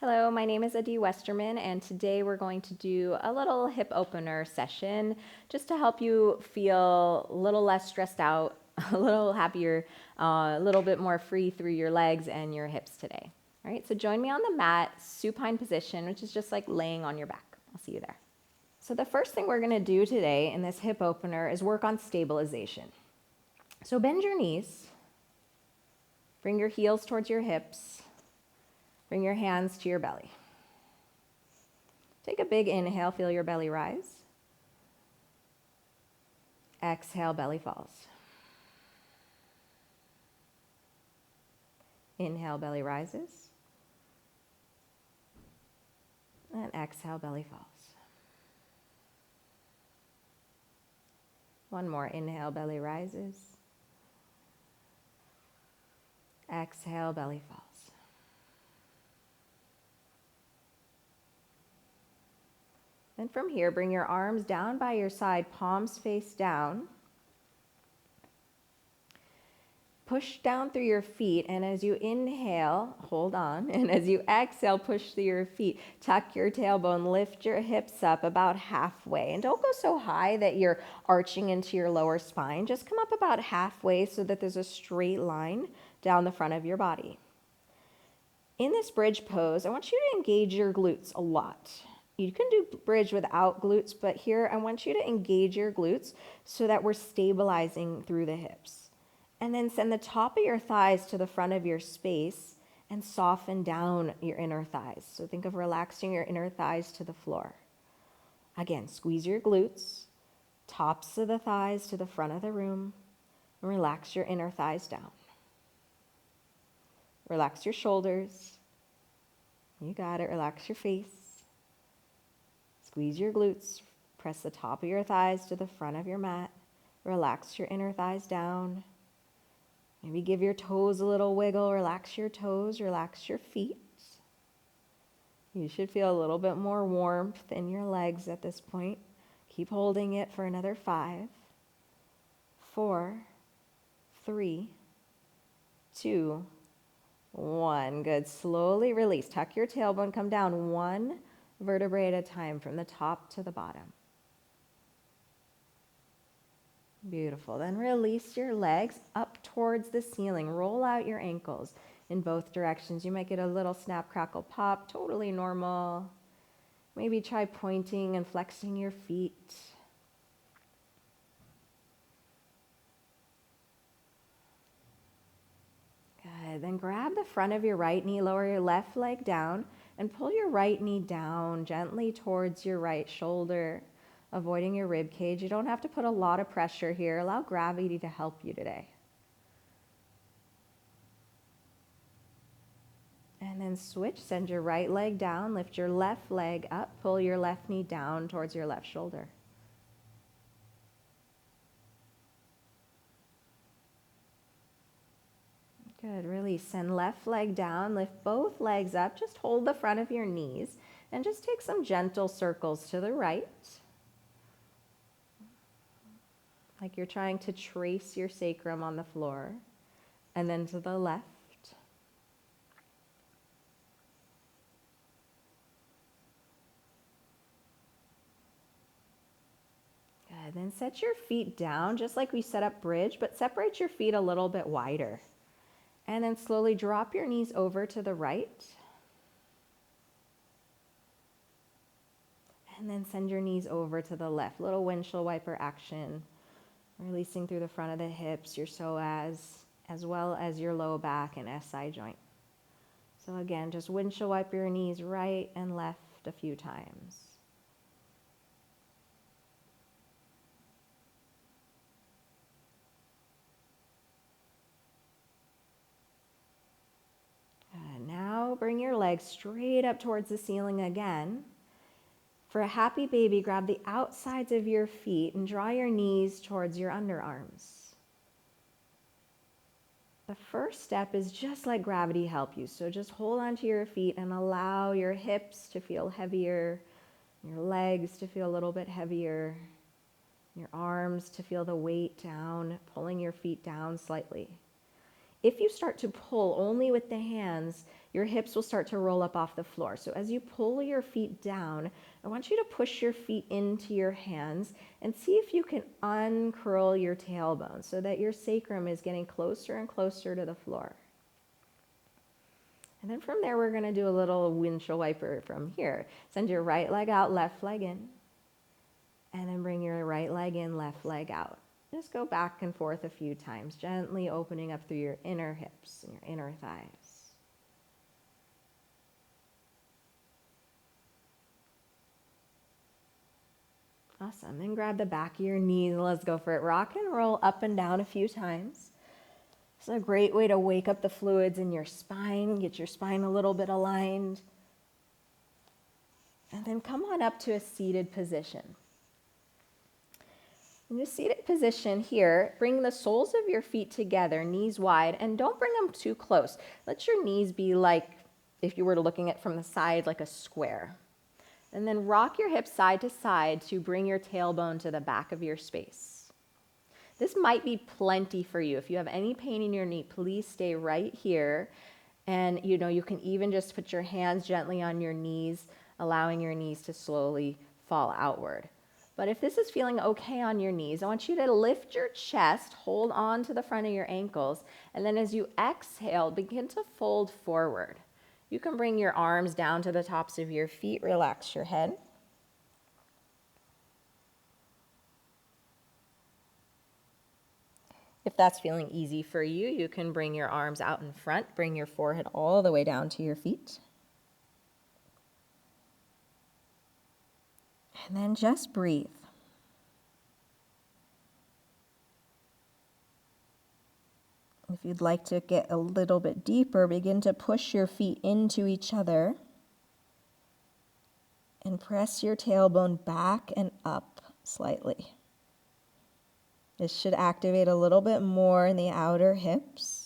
Hello, my name is Adi Westerman, and today we're going to do a little hip opener session just to help you feel a little less stressed out, a little happier, a little bit more free through your legs and your hips today. All right, so join me on the mat, supine position, which is just like laying on your back. I'll see you there. So the first thing we're going to do today in this hip opener is work on stabilization. So bend your knees, bring your heels towards your hips, bring your hands to your belly. Take a big inhale, feel your belly rise. Exhale, belly falls. Inhale, belly rises. And exhale, belly falls. One more, inhale, belly rises. Exhale, belly falls. And from here, bring your arms down by your side, palms face down. Push down through your feet, and as you inhale, hold on, and as you exhale, push through your feet. Tuck your tailbone, lift your hips up about halfway, and don't go so high that you're arching into your lower spine. Just come up about halfway so that there's a straight line down the front of your body. In this bridge pose, I want you to engage your glutes a lot. You can do bridge without glutes, but here I want you to engage your glutes so that we're stabilizing through the hips. And then send the top of your thighs to the front of your space and soften down your inner thighs. So think of relaxing your inner thighs to the floor. Again, squeeze your glutes, tops of the thighs to the front of the room, and relax your inner thighs down. Relax your shoulders. You got it. Relax your face. Squeeze your glutes, press the top of your thighs to the front of your mat. Relax your inner thighs down. Maybe give your toes a little wiggle. Relax your toes, relax your feet. You should feel a little bit more warmth in your legs at this point. Keep holding it for another 5, 4, 3, 2, 1. Good. Slowly release. Tuck your tailbone, come down one vertebrae at a time from the top to the bottom. Beautiful. Then release your legs up towards the ceiling. Roll out your ankles in both directions. You might get a little snap, crackle, pop. Totally normal. Maybe try pointing and flexing your feet. Good. Then grab the front of your right knee, lower your left leg down, and pull your right knee down gently towards your right shoulder, avoiding your rib cage. You don't have to put a lot of pressure here. Allow gravity to help you today. And then switch. Send your right leg down, lift your left leg up, pull your left knee down towards your left shoulder. Good. Release. Send left leg down, lift both legs up. Just hold the front of your knees and just take some gentle circles to the right. Like you're trying to trace your sacrum on the floor. And then to the left. Good. Then set your feet down just like we set up bridge, but separate your feet a little bit wider. And then slowly drop your knees over to the right. And then send your knees over to the left. Little windshield wiper action. Releasing through the front of the hips, your psoas, as well as your low back and SI joint. So again, just windshield wipe your knees right and left a few times. Now bring your legs straight up towards the ceiling again. For a happy baby, grab the outsides of your feet and draw your knees towards your underarms. The first step is just let gravity help you. So just hold onto your feet and allow your hips to feel heavier, your legs to feel a little bit heavier, your arms to feel the weight down, pulling your feet down slightly. if you start to pull only with the hands, your hips will start to roll up off the floor. So as you pull your feet down, I want you to push your feet into your hands and see if you can uncurl your tailbone so that your sacrum is getting closer and closer to the floor. And then from there, we're going to do a little windshield wiper from here. Send your right leg out, left leg in. And then bring your right leg in, left leg out. Just go back and forth a few times, gently opening up through your inner hips and your inner thighs. Awesome. Then grab the back of your knees. Let's go for it. Rock and roll up and down a few times. It's a great way to wake up the fluids in your spine, get your spine a little bit aligned. And then come on up to a seated position. In the seated position here, bring the soles of your feet together, knees wide, and don't bring them too close. Let your knees be like, if you were to looking at from the side, like a square. And then rock your hips side to side to bring your tailbone to the back of your space. This might be plenty for you. If you have any pain in your knee, please stay right here. And you can even just put your hands gently on your knees, allowing your knees to slowly fall outward. But if this is feeling okay on your knees, I want you to lift your chest, hold on to the front of your ankles, and then as you exhale, begin to fold forward. You can bring your arms down to the tops of your feet, relax your head. If that's feeling easy for you, you can bring your arms out in front, bring your forehead all the way down to your feet. And then just breathe. If you'd like to get a little bit deeper, begin to push your feet into each other and press your tailbone back and up slightly. This should activate a little bit more in the outer hips.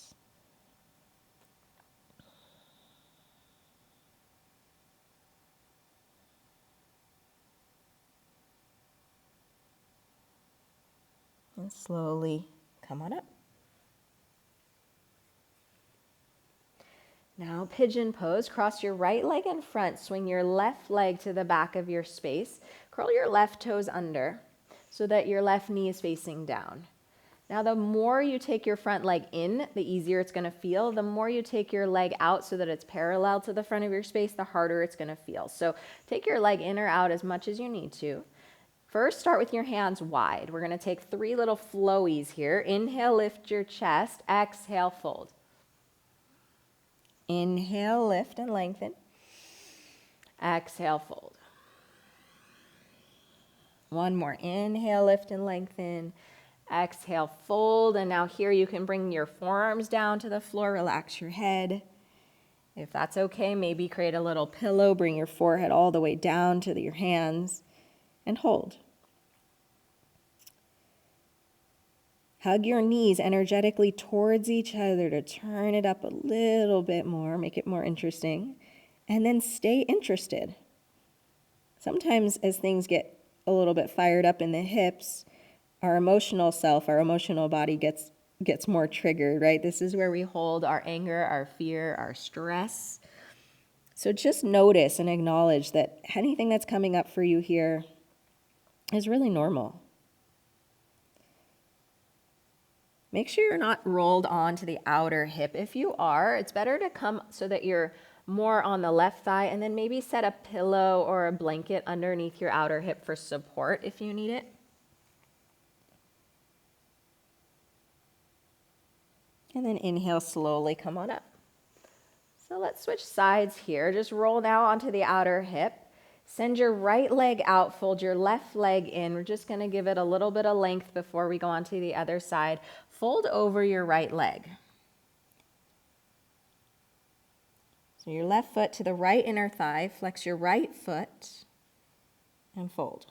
And slowly come on up. Now, pigeon pose. Cross your right leg in front. Swing your left leg to the back of your space. Curl your left toes under so that your left knee is facing down. Now, the more you take your front leg in, the easier it's going to feel. The more you take your leg out so that it's parallel to the front of your space, the harder it's going to feel. So take your leg in or out as much as you need to. First, start with your hands wide. We're going to take 3 little flowies here. Inhale, lift your chest. Exhale, fold. Inhale, lift and lengthen. Exhale, fold. One more. Inhale, lift and lengthen. Exhale, fold. And now here you can bring your forearms down to the floor. Relax your head. If that's okay, maybe create a little pillow. Bring your forehead all the way down to your hands. And hold. Hug your knees energetically towards each other to turn it up a little bit more, make it more interesting, and then stay interested. Sometimes as things get a little bit fired up in the hips, our emotional self, our emotional body gets more triggered, right? This is where we hold our anger, our fear, our stress. So just notice and acknowledge that anything that's coming up for you here is really normal. Make sure you're not rolled onto the outer hip. If you are, it's better to come so that you're more on the left thigh, and then maybe set a pillow or a blanket underneath your outer hip for support if you need it. And then inhale, slowly come on up. So let's switch sides here. Just roll now onto the outer hip. Send your right leg out, fold your left leg in. We're just going to give it a little bit of length before we go on to the other side. Fold over your right leg. So your left foot to the right inner thigh, flex your right foot, and fold.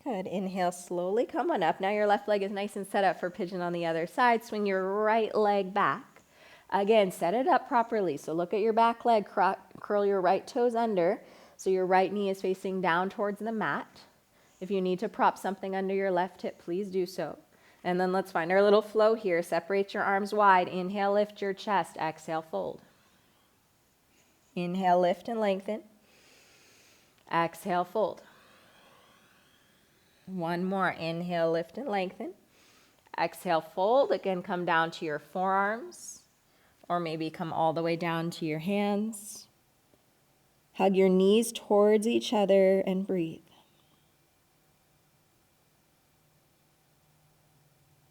Good. Inhale, slowly come on up. Now your left leg is nice and set up for pigeon on the other side. Swing your right leg back. Again, set it up properly. So look at your back leg, curl your right toes under. So your right knee is facing down towards the mat. If you need to prop something under your left hip, please do so. And then let's find our little flow here. Separate your arms wide. Inhale, lift your chest. Exhale, fold. Inhale, lift and lengthen. Exhale, fold. One more. Inhale, lift and lengthen. Exhale, fold. Again, come down to your forearms, or maybe come all the way down to your hands. Hug your knees towards each other and breathe.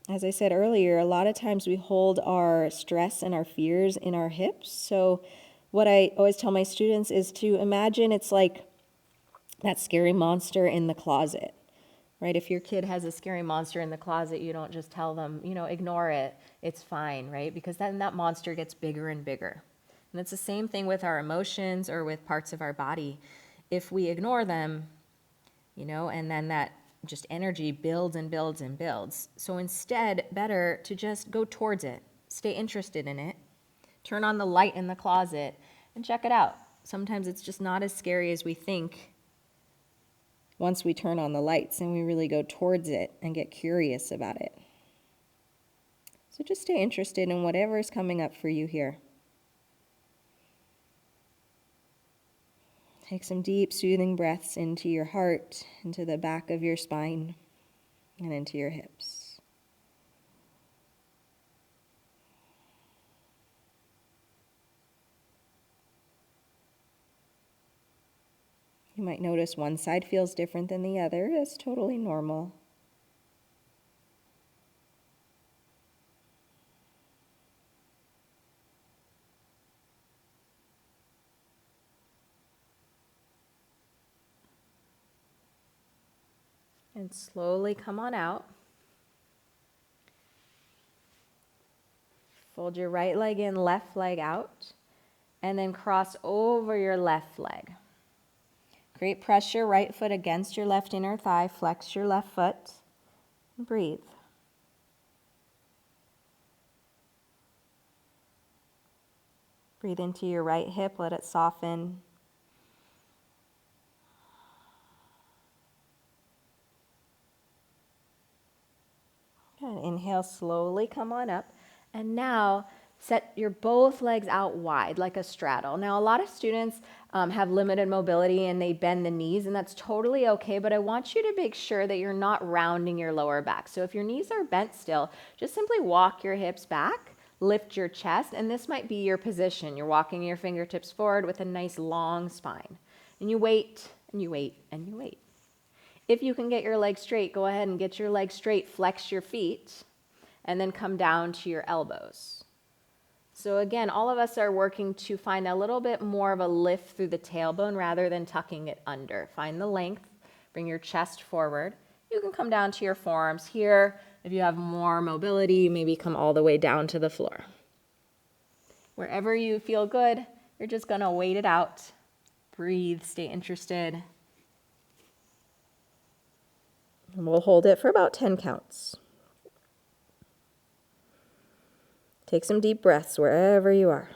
As I said earlier, a lot of times we hold our stress and our fears in our hips. So what I always tell my students is to imagine it's like that scary monster in the closet, right? If your kid has a scary monster in the closet, you don't just tell them, ignore it, it's fine, right? Because then that monster gets bigger and bigger. And it's the same thing with our emotions or with parts of our body. If we ignore them, and then that just energy builds and builds and builds. So instead, better to just go towards it, stay interested in it, turn on the light in the closet, and check it out. Sometimes it's just not as scary as we think once we turn on the lights and we really go towards it and get curious about it. So just stay interested in whatever is coming up for you here. Take some deep, soothing breaths into your heart, into the back of your spine, and into your hips. You might notice one side feels different than the other. That's totally normal. And slowly come on out. Fold your right leg in, left leg out, and then cross over your left leg. Great pressure, right foot against your left inner thigh. Flex your left foot. And breathe. Breathe into your right hip. Let it soften. Good. Inhale, slowly come on up. And now set your both legs out wide like a straddle. Now, a lot of students have limited mobility and they bend the knees, and that's totally okay, but I want you to make sure that you're not rounding your lower back. So if your knees are bent still, just simply walk your hips back, lift your chest, and this might be your position. You're walking your fingertips forward with a nice long spine. And you wait, and you wait, and you wait. If you can get your legs straight, go ahead and get your legs straight, flex your feet, and then come down to your elbows. So again, all of us are working to find a little bit more of a lift through the tailbone rather than tucking it under. Find the length, bring your chest forward. You can come down to your forearms here. If you have more mobility, maybe come all the way down to the floor. Wherever you feel good, you're just gonna wait it out. Breathe, stay interested. And we'll hold it for about 10 counts. Take some deep breaths wherever you are.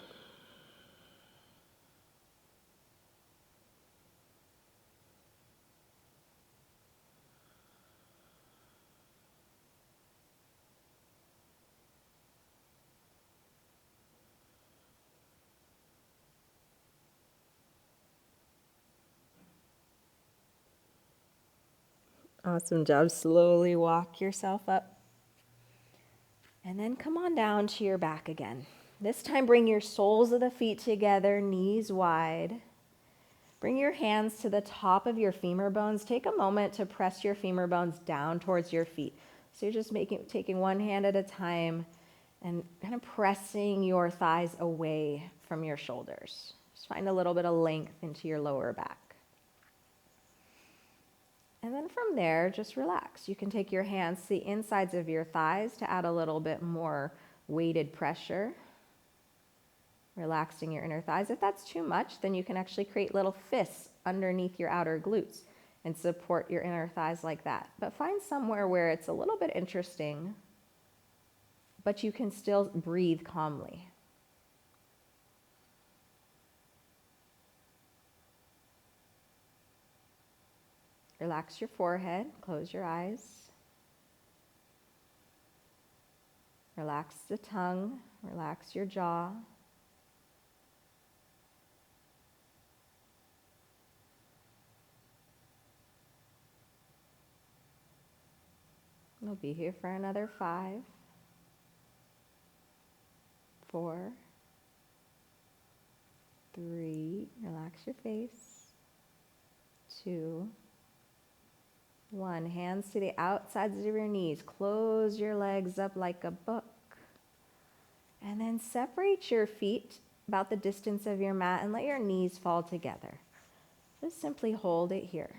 Awesome job. Slowly walk yourself up. And then come on down to your back again. This time bring your soles of the feet together, knees wide. Bring your hands to the top of your femur bones. Take a moment to press your femur bones down towards your feet. So you're just taking one hand at a time and kind of pressing your thighs away from your shoulders. Just find a little bit of length into your lower back. And then from there, just relax. You can take your hands to the insides of your thighs to add a little bit more weighted pressure, relaxing your inner thighs. If that's too much, then you can actually create little fists underneath your outer glutes and support your inner thighs like that. But find somewhere where it's a little bit interesting, but you can still breathe calmly. Relax your forehead, close your eyes. Relax the tongue, relax your jaw. We'll be here for another 5, 4, 3, relax your face, 2, 1. Hands to the outsides of your knees. Close your legs up like a book. And then separate your feet about the distance of your mat and let your knees fall together. Just simply hold it here.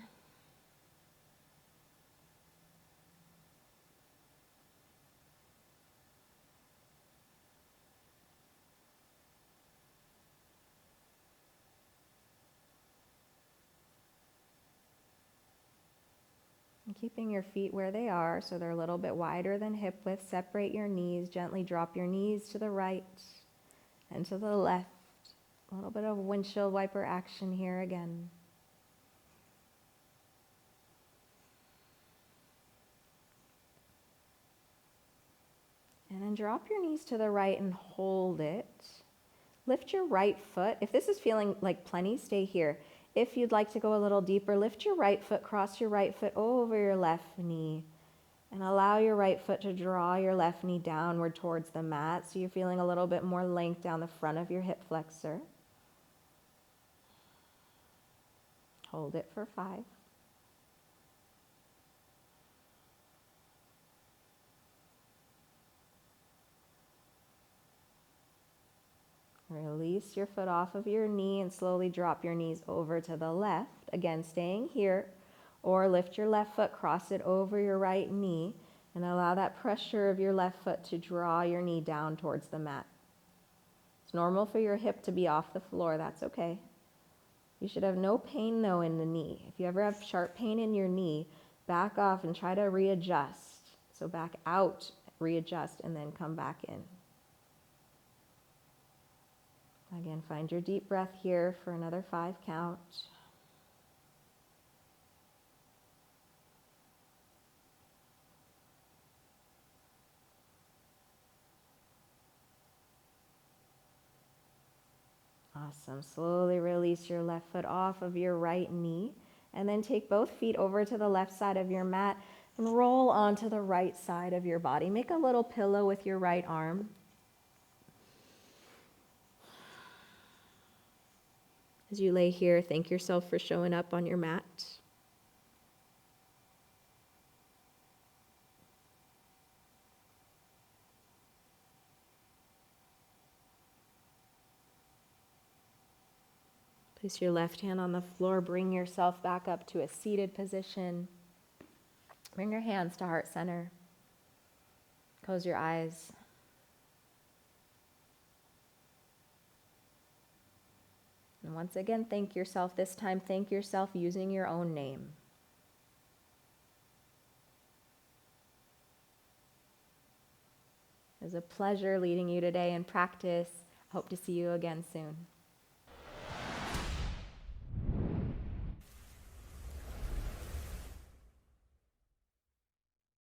And keeping your feet where they are so they're a little bit wider than hip width. Separate your knees. Gently drop your knees to the right and to the left. A little bit of windshield wiper action here again. And then drop your knees to the right and hold it. Lift your right foot. If this is feeling like plenty, stay here. If you'd like to go a little deeper, lift your right foot, cross your right foot over your left knee, and allow your right foot to draw your left knee downward towards the mat, so you're feeling a little bit more length down the front of your hip flexor. Hold it for 5. Release your foot off of your knee and slowly drop your knees over to the left. Again, staying here. Or lift your left foot, cross it over your right knee, and allow that pressure of your left foot to draw your knee down towards the mat. It's normal for your hip to be off the floor. That's okay. You should have no pain, though, in the knee. If you ever have sharp pain in your knee, back off and try to readjust. So back out, readjust, and then come back in. Again, find your deep breath here for another 5 count. Awesome. Slowly release your left foot off of your right knee, and then take both feet over to the left side of your mat and roll onto the right side of your body. Make a little pillow with your right arm. As you lay here, thank yourself for showing up on your mat. Place your left hand on the floor. Bring yourself back up to a seated position. Bring your hands to heart center. Close your eyes. And once again, thank yourself. This time, thank yourself using your own name. It was a pleasure leading you today in practice. Hope to see you again soon.